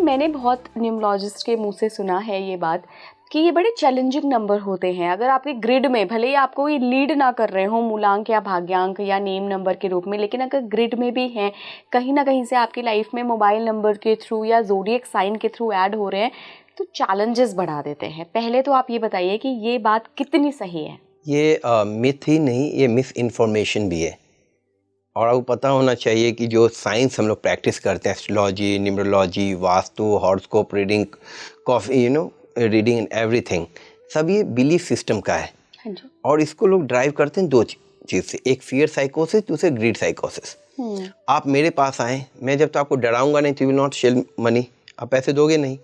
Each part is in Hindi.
मैंने बहुत न्यूमरोलॉजिस्ट के मुंह से सुना है ये बात कि ये बड़े चैलेंजिंग नंबर होते हैं। अगर आपके ग्रिड में भले ही आपको ये लीड ना कर रहे हो मूलांक या भाग्यांक या नेम नंबर के रूप में, लेकिन अगर ग्रिड में भी हैं, कहीं ना कहीं से आपकी लाइफ में मोबाइल नंबर के थ्रू या ज़ोडिएक साइन के थ्रू ऐड हो रहे हैं, तो चैलेंजेस बढ़ा देते हैं। पहले तो आप ये बताइए कि ये बात कितनी सही है। ये मिथ ही नहीं, ये मिस इन्फॉर्मेशन भी है। और आपको पता होना चाहिए कि जो साइंस हम लोग प्रैक्टिस करते हैं, astrology, numerology, vastu, horoscope reading, coffee reading and everything, सब ये बिलीफ सिस्टम का है। हाँ जी। और इसको लोग ड्राइव करते हैं दो चीज़ से, एक फियर साइकोसिस, दूसरे ग्रीड साइकोसिस। आप मेरे पास आए, मैं जब तो आपको डराऊंगा नहीं, तो विल नॉट शेल मनी, आप पैसे दोगे नहीं।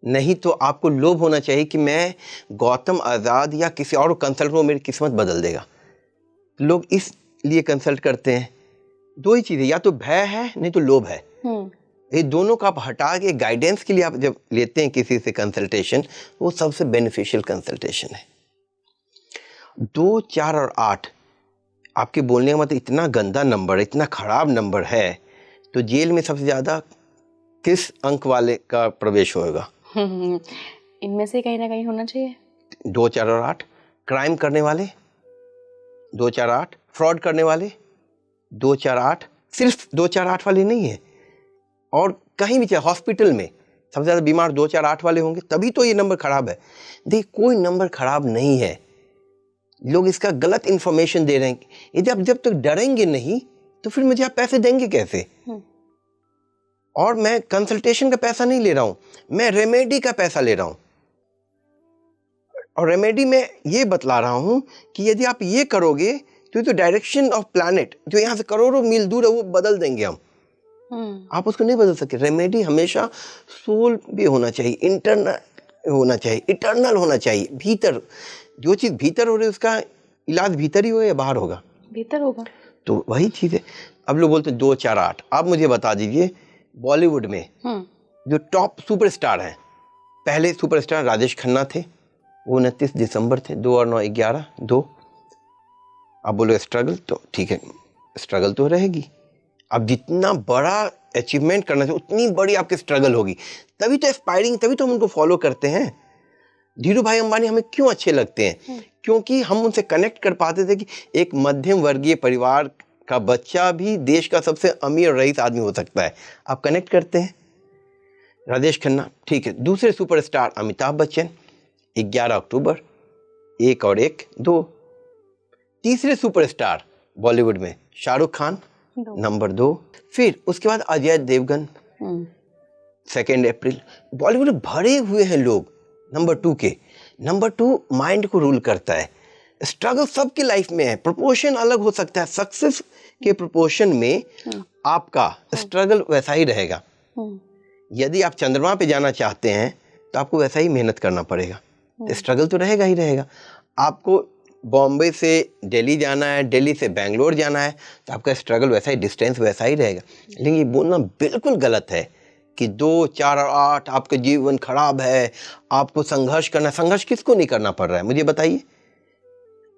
नहीं तो आपको लोभ होना चाहिए कि मैं गौतम आज़ाद या किसी और कंसल्ट को मेरी किस्मत बदल देगा। लोग इसलिए कंसल्ट करते हैं। दो ही चीज़ें, या तो भय है नहीं तो लोभ है। ये दोनों का आप हटा के गाइडेंस के लिए आप जब लेते हैं किसी से कंसल्टेशन, वो सबसे बेनिफिशियल कंसल्टेशन है। 2, 4 और 8 आपके बोलने का मतलब इतना गंदा नंबर, इतना खराब नंबर है, तो जेल में सबसे ज़्यादा किस अंक वाले का प्रवेश होगा? इनमें से कहीं ना कहीं होना चाहिए। 2, 4 और 8 क्राइम करने वाले, 2, 4, 8 फ्रॉड करने वाले, 2, 4, 8 सिर्फ 2, 4, 8 वाले नहीं है। और कहीं भी चाहे हॉस्पिटल में सबसे ज़्यादा बीमार 2, 4, 8 वाले होंगे, तभी तो ये नंबर खराब है। देखिए, कोई नंबर खराब नहीं है, लोग इसका गलत इंफॉर्मेशन दे रहे हैं। यदि आप जब तक डरेंगे नहीं, तो फिर मुझे आप पैसे देंगे कैसे? और मैं कंसल्टेशन का पैसा नहीं ले रहा हूं, मैं रेमेडी का पैसा ले रहा हूं। और रेमेडी में ये बतला रहा हूं कि यदि आप ये करोगे तो डायरेक्शन ऑफ प्लैनेट जो यहाँ से करोड़ों मील दूर है, वो बदल देंगे हम। आप उसको नहीं बदल सकते। रेमेडी हमेशा सोल भी होना चाहिए, इंटरनल होना चाहिए, इटर्नल होना चाहिए। भीतर जो चीज़ भीतर हो रही है, उसका इलाज भीतर ही होगा या बाहर होगा? भीतर होगा। तो वही चीज़ है। अब लोग बोलते हैं 2, 4, 8। आप मुझे बता दीजिए, बॉलीवुड में जो टॉप सुपरस्टार हैं, पहले सुपरस्टार राजेश खन्ना थे, वो 29 दिसंबर थे, 2 और 9 11 2। आप बोलो स्ट्रगल, तो ठीक है, स्ट्रगल तो रहेगी। अब जितना बड़ा अचीवमेंट करना चाहिए, उतनी बड़ी आपकी स्ट्रगल होगी, तभी तो एस्पायरिंग, तभी तो हम उनको फॉलो करते हैं। धीरू भाई अंबानी हमें क्यों अच्छे लगते हैं? क्योंकि हम उनसे कनेक्ट कर पाते थे कि एक मध्यम वर्गीय परिवार का बच्चा भी देश का सबसे अमीर और रईस आदमी हो सकता है। आप कनेक्ट करते हैं। राजेश खन्ना, ठीक है। दूसरे सुपरस्टार अमिताभ बच्चन, 11 अक्टूबर, 1 और 1 2। तीसरे सुपरस्टार बॉलीवुड में शाहरुख खान, नंबर 2। फिर उसके बाद अजय देवगन, 2 अप्रैल। बॉलीवुड भरे हुए हैं लोग नंबर 2 के। नंबर 2 माइंड को रूल करता है। स्ट्रगल सबकी लाइफ में है, प्रोपोर्शन अलग हो सकता है। सक्सेस के प्रोपोर्शन में आपका स्ट्रगल वैसा ही रहेगा। यदि आप चंद्रमा पे जाना चाहते हैं, तो आपको वैसा ही मेहनत करना पड़ेगा। स्ट्रगल तो रहेगा ही रहेगा। आपको बॉम्बे से दिल्ली जाना है, दिल्ली से बेंगलोर जाना है, तो आपका स्ट्रगल वैसा ही, डिस्टेंस वैसा ही रहेगा। लेकिन ये बोलना बिल्कुल गलत है कि 2, 4 और 8 आपका जीवन खराब है, आपको संघर्ष करना। संघर्ष किसको नहीं करना पड़ रहा है, मुझे बताइए।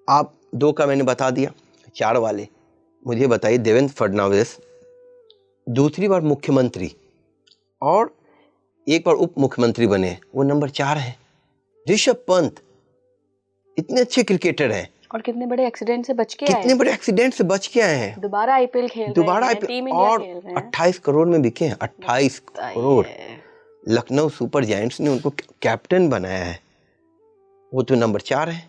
आप 2 का मैंने बता दिया। 4 वाले मुझे बताइए। देवेंद्र फडणवीस दूसरी बार मुख्यमंत्री और एक बार उप मुख्यमंत्री बने, वो नंबर 4 है। ऋषभ पंत इतने अच्छे क्रिकेटर हैं, और कितने बड़े एक्सीडेंट से बच के आए हैं। कितने बड़े एक्सीडेंट से बच के आए हैं। दोबारा आईपीएल खेल दोबारा रहे हैं, टीम इंडिया और खेल रहे हैं। 28 करोड़ में बिके हैं, 28 करोड़। लखनऊ सुपर जायंट्स ने उनको कैप्टन बनाया है, वो तो नंबर 4 है।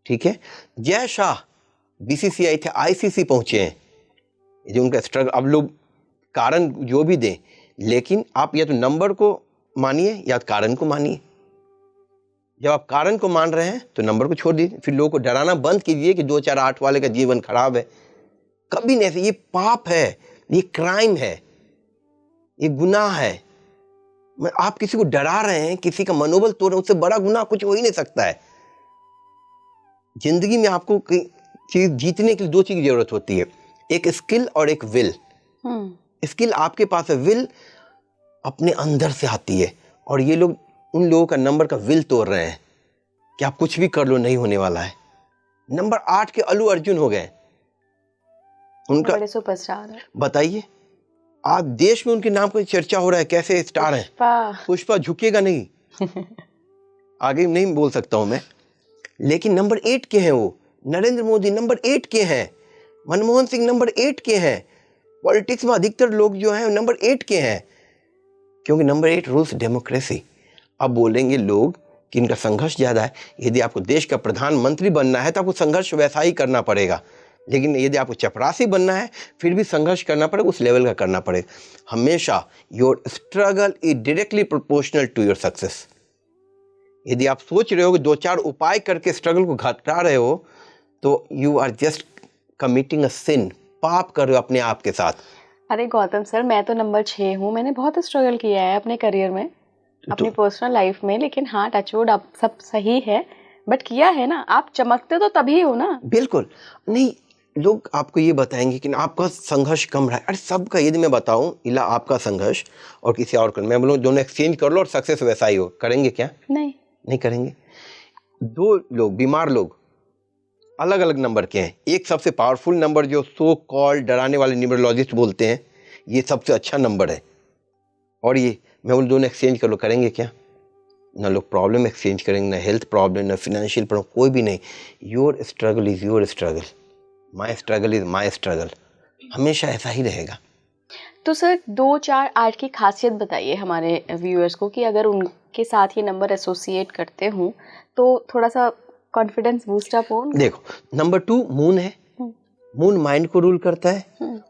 ठीक है। जय शाह बीसीसीआई थे, आईसीसी पहुंचे हैं। जो उनका स्ट्रगल, अब लोग कारण जो भी दें, लेकिन आप या तो नंबर को मानिए या कारण को मानिए। जब आप कारण को मान रहे हैं तो नंबर को छोड़ दीजिए। फिर लोगों को डराना बंद कीजिए कि 2, 4, 8 वाले का जीवन खराब है। कभी नहीं ऐसे। ये पाप है, ये क्राइम है, ये गुनाह है। आप किसी को डरा रहे हैं, किसी का मनोबल तोड़ रहे हैं, उससे बड़ा गुनाह कुछ हो ही नहीं सकता है। जिंदगी में आपको चीज जीतने के लिए 2 चीज की जरूरत होती है, एक स्किल और एक विल। स्किल आपके पास है, विल अपने अंदर से आती है। और ये लोग उन लोगों का नंबर का विल तोड़ रहे हैं कि आप कुछ भी कर लो, नहीं होने वाला है। नंबर 8 के अल्लू अर्जुन हो गए, उनका बड़े सुपरस्टार है। बताइए। आप देश में उनके नाम पर चर्चा हो रहा है, कैसे स्टार हैं। पुष्पा झुकेगा नहीं। आगे नहीं बोल सकता हूं मैं, लेकिन नंबर 8 के हैं वो। नरेंद्र मोदी नंबर 8 के हैं, मनमोहन सिंह नंबर 8 के हैं। पॉलिटिक्स में अधिकतर लोग जो हैं नंबर 8 के हैं, क्योंकि नंबर 8 रूल्स डेमोक्रेसी। अब बोलेंगे लोग कि इनका संघर्ष ज़्यादा है। यदि आपको देश का प्रधानमंत्री बनना है तो आपको संघर्ष वैसा ही करना पड़ेगा, लेकिन यदि आपको चपरासी बनना है फिर भी संघर्ष करना पड़ेगा, उस लेवल का करना पड़ेगा। हमेशा your struggle is directly proportional to your success. यदि आप सोच रहे हो कि 2-4 उपाय करके स्ट्रगल को घटा रहे हो तो you are just committing a sin, पाप कर रहे हो अपने आप के साथ। अरे गौतम सर, मैं तो नंबर 6 हूँ, मैंने बहुत स्ट्रगल किया है अपने करियर में, अपनी पर्सनल लाइफ में, लेकिन हाँ टचवुड अब सब सही है, बट किया है ना। आप चमकते तो तभी हो ना। बिल्कुल नहीं, लोग आपको ये बताएंगे कि आपका संघर्ष कम रहा है। अरे सबका, यदि मैं बताऊं इला आपका संघर्ष और किसी और का, मैं बोलूं दोनों एक्सचेंज कर लो और सक्सेस वैसा ही हो, करेंगे क्या? नहीं करेंगे। 2 लोग बीमार लोग अलग अलग नंबर के हैं। एक सबसे पावरफुल नंबर जो सो कॉल्ड डराने वाले न्यूमरोलॉजिस्ट बोलते हैं ये सबसे अच्छा नंबर है, और ये मैं बोलूं दोनों एक्सचेंज कर लो, करेंगे क्या? ना लोग प्रॉब्लम एक्सचेंज करेंगे, ना हेल्थ प्रॉब्लम, ना फाइनेंशियल प्रॉब्लम, कोई भी नहीं। Your struggle is your struggle, my struggle is my struggle, हमेशा ऐसा ही रहेगा। तो सर 2, 4, 8 की खासियत बताइए हमारे व्यूअर्स को कि अगर उनके साथ ये नंबर एसोसिएट करते हों तो थोड़ा सा कॉन्फिडेंस बूस्ट अप हो। देखो, नंबर 2 मून है। मून माइंड को रूल करता है,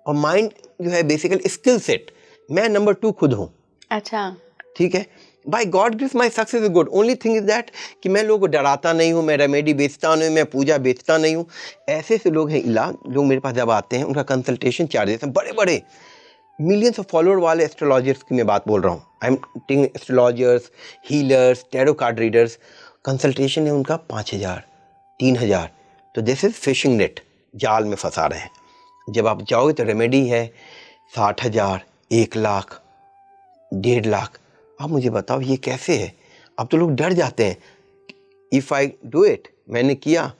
और माइंड जो है बेसिकल स्किल सेट। मैं नंबर 2 खुद हूँ। अच्छा, ठीक है। By God gives my success is good, only thing is that कि मैं लोगों को डराता नहीं हूँ, मैं रेमेडी बेचता नहीं हूँ, मैं पूजा बेचता नहीं हूँ। ऐसे से लोग हैं इलाज, लोग मेरे पास जब आते हैं उनका कंसल्टेशन चार्जेस हैं बड़े बड़े, मिलियंस ऑफ फॉलोअर वाले एस्ट्रोलॉजर्स की मैं बात बोल रहा हूँ। I am taking astrologers, healers, tarot card readers, consultation है उनका 5,000, 3,000। तो दिस इज फिशिंग नेट, जाल में फंसा रहे हैं। जब आप जाओगे तो रेमेडी है 60,000, 1 लाख, 1.5 लाख। अब मुझे बताओ ये कैसे है? अब तो लोग डर जाते हैं। इफ़ आई डू इट, मैंने किया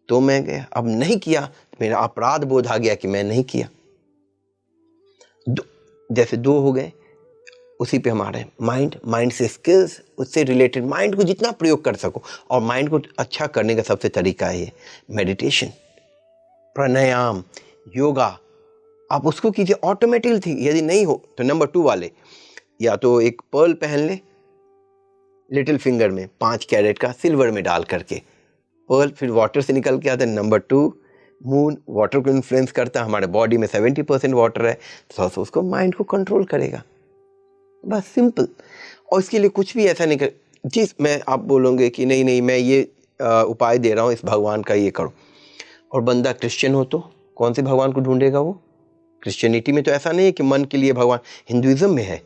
तो मैं गया, अब नहीं किया तो मेरा अपराध बोध आ गया कि मैं नहीं किया। जैसे 2 हो गए, उसी पे हमारे माइंड से स्किल्स, उससे रिलेटेड माइंड को जितना प्रयोग कर सको, और माइंड को अच्छा करने का सबसे तरीका है मेडिटेशन, प्राणायाम, योगा। आप उसको कीजिए, ऑटोमेटिक थी। यदि नहीं हो तो नंबर 2 वाले या तो एक पर्ल पहन ले लिटिल फिंगर में 5 कैरेट का, सिल्वर में डाल करके पर्ल, फिर वाटर से निकल के आता है। नंबर 2 मून वाटर को इन्फ्लुएंस करता है, हमारे बॉडी में 70% वाटर है, तो उसको माइंड को कंट्रोल करेगा, बस सिंपल। और इसके लिए कुछ भी ऐसा नहीं कर, जिस मैं आप बोलोगे कि नहीं नहीं मैं ये उपाय दे रहा हूँ इस भगवान का, ये करो, और बंदा क्रिश्चियन हो तो कौन से भगवान को ढूंढेगा वो? क्रिश्चियनिटी में तो ऐसा नहीं है कि मन के लिए भगवान, हिंदुइज्म में है।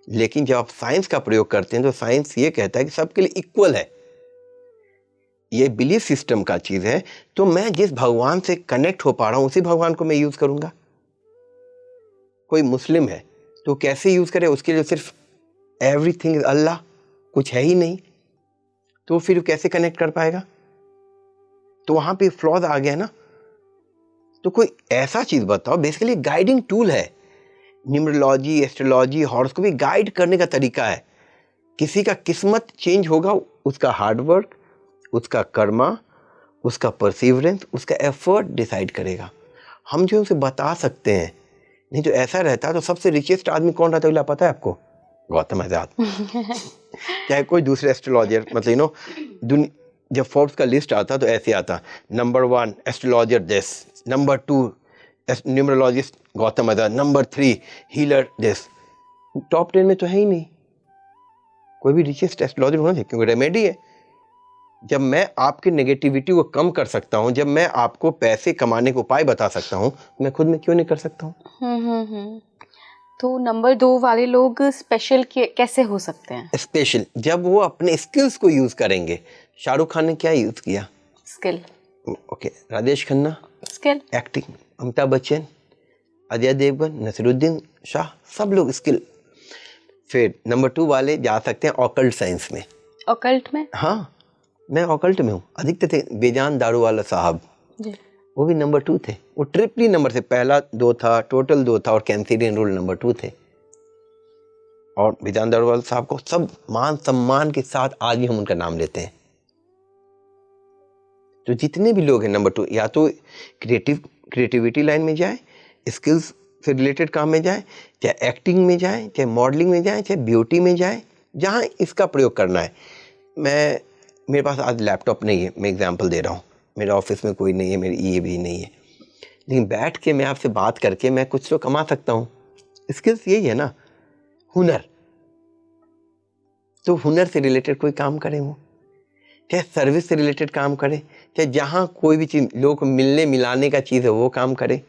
लेकिन जब आप साइंस का प्रयोग करते हैं तो साइंस ये कहता है कि सबके लिए इक्वल है, ये बिलीफ सिस्टम का चीज है। तो मैं जिस भगवान से कनेक्ट हो पा रहा हूं उसी भगवान को मैं यूज करूंगा। कोई मुस्लिम है तो कैसे यूज करे? उसके लिए सिर्फ एवरीथिंग इज अल्लाह, कुछ है ही नहीं, तो फिर कैसे कनेक्ट कर पाएगा? तो वहां पे फ्लॉज आ गया ना। तो कोई ऐसा चीज बताओ, बेसिकली गाइडिंग टूल है। न्यूमरोलॉजी, एस्ट्रोलॉजी, हॉरोस्कोप गाइड करने का तरीका है। किसी का किस्मत चेंज होगा, उसका हार्डवर्क, उसका कर्मा, उसका परसिवरेंस, उसका एफर्ट डिसाइड करेगा। हम जो उसे बता सकते हैं, नहीं तो ऐसा रहता तो सबसे रिचेस्ट आदमी कौन रहता है पता है आपको? गौतम आजाद। चाहे कोई दूसरे एस्ट्रोलॉजर, मतलब जब फोर्ब्स का लिस्ट आता तो ऐसे आता, number 1 astrologer this, number 2 numerologist Gautam Azad, number 3 healer this. Top 10 में तो है ही नहीं कोई भी रिचेस्ट एस्ट्रोलॉजर होना चाहिए, क्योंकि रेमेडी है। जब मैं आपकी नेगेटिविटी को कम कर सकता हूँ, जब मैं आपको पैसे कमाने के उपाय बता सकता हूँ, मैं खुद में क्यों नहीं कर सकता हूँ? तो नंबर 2 वाले लोग स्पेशल कैसे हो सकते हैं? स्पेशल जब वो अपने स्किल्स को यूज करेंगे। शाहरुख खान ने क्या यूज किया? Skill. Okay, Rajesh Khanna skill, acting, Amitabh Bachchan, Ajay Devgan, Naseeruddin Shah, सब लोग स्किल। फिर नंबर 2 वाले जा सकते हैं ऑकल्ट साइंस में। ऑकल्ट में? हाँ, मैं ऑकल्ट में हूँ। अधिकतर थे बेजान दारू वाला साहब, वो भी नंबर 2 थे। वो ट्रिपली नंबर से, पहला 2 था, टोटल 2 था, और कैंसिलियन रूल नंबर 2 थे। और विधान दरबार साहब को सब मान सम्मान के साथ आज भी हम उनका नाम लेते हैं। तो जितने भी लोग हैं नंबर 2, या तो क्रिएटिविटी लाइन में जाए, स्किल्स से रिलेटेड काम में जाए, चाहे एक्टिंग में जाए, चाहे मॉडलिंग में जाए, चाहे ब्यूटी में जाए, जहाँ इसका प्रयोग करना है। मेरे पास आज लैपटॉप नहीं है, मैं एग्जांपल दे रहा हूँ, मेरे ऑफिस में कोई नहीं है, मेरी ये भी नहीं है, लेकिन बैठ के मैं आपसे बात करके मैं कुछ तो कमा सकता हूँ। स्किल्स यही है ना, हुनर। तो हुनर से रिलेटेड कोई काम करें, वो चाहे सर्विस से रिलेटेड काम करें, चाहे जहाँ कोई भी चीज़ लोगों को मिलने मिलाने का चीज़ है वो काम करें।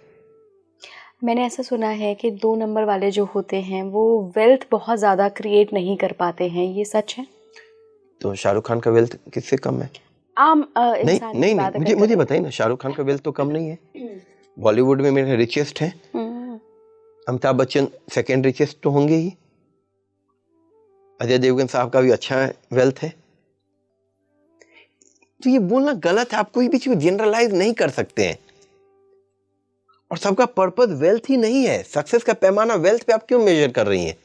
मैंने ऐसा सुना है कि 2 नंबर वाले जो होते हैं वो वेल्थ बहुत ज़्यादा क्रिएट नहीं कर पाते हैं, ये सच है? तो शाहरुख खान का वेल्थ किससे कम है? आम नहीं इंसान की नहीं बात नहीं, मुझे बताइए ना, शाहरुख खान का वेल्थ तो कम नहीं है। बॉलीवुड में मेरे रिचेस्ट हैं। अमिताभ बच्चन सेकेंड रिचेस्ट तो होंगे ही। अजय देवगन साहब का भी अच्छा वेल्थ है। तो ये बोलना गलत है, आप कोई भी चीज जनरलाइज नहीं कर सकते हैं। और सबका पर्पस वेल्थ ही नहीं है। सक्सेस का पैमाना वेल्थ पे आप क्यों मेजर कर रही हैं?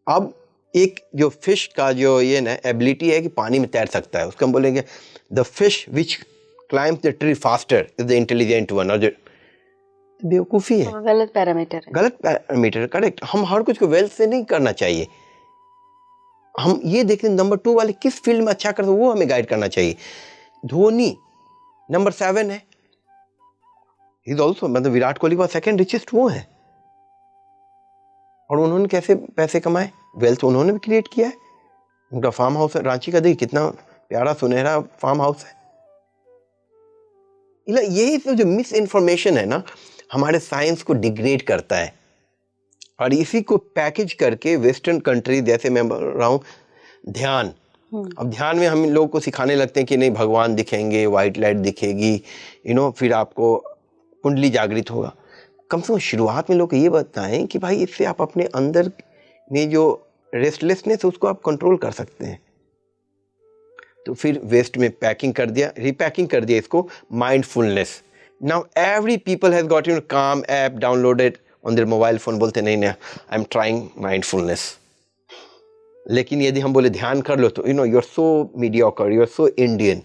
अब एक जो फिश का जो ये ना एबिलिटी है कि पानी में तैर सकता है, उसको हम बोलेंगे the fish which climbs the tree faster is the intelligent one. और जो बेवकूफ़ी है, गलत पैरामीटर है। गलत पैरामीटर, करेक्ट। हम हर कुछ को वेल्थ से नहीं करना चाहिए। हम ये देखें नंबर 2 वाले किस फील्ड में अच्छा करते, वो हमें गाइड करना चाहिए। धोनी नंबर 7 है, इज ऑल्सो, मतलब विराट कोहली का सेकंड रिचेस्ट वो है। और उन्होंने कैसे पैसे कमाए, वेल्थ उन्होंने भी क्रिएट किया है। उनका फार्म हाउस है रांची का, देखिए कितना प्यारा सुनहरा फार्म हाउस है। यही तो जो मिस इन्फॉर्मेशन है ना, हमारे साइंस को डिग्रेड करता है। और इसी को पैकेज करके वेस्टर्न कंट्री, जैसे मैं बोल रहा हूँ ध्यान, अब ध्यान में हम लोग को सिखाने लगते हैं कि नहीं भगवान दिखेंगे, वाइट लाइट दिखेगी, फिर आपको कुंडली जागृत होगा। कम से कम शुरुआत में लोग ये बताएं कि भाई इससे आप अपने अंदर में जो रेस्टलेसनेस है उसको आप कंट्रोल कर सकते हैं। तो फिर वेस्ट में पैकिंग कर दिया, रिपैकिंग कर दिया इसको mindfulness. Now every people has got calm app downloaded on their mobile phone, बोलते नहीं आई एम ट्राइंग माइंडफुलनेस। लेकिन यदि हम बोले ध्यान कर लो तो you are so mediocre, you are so Indian.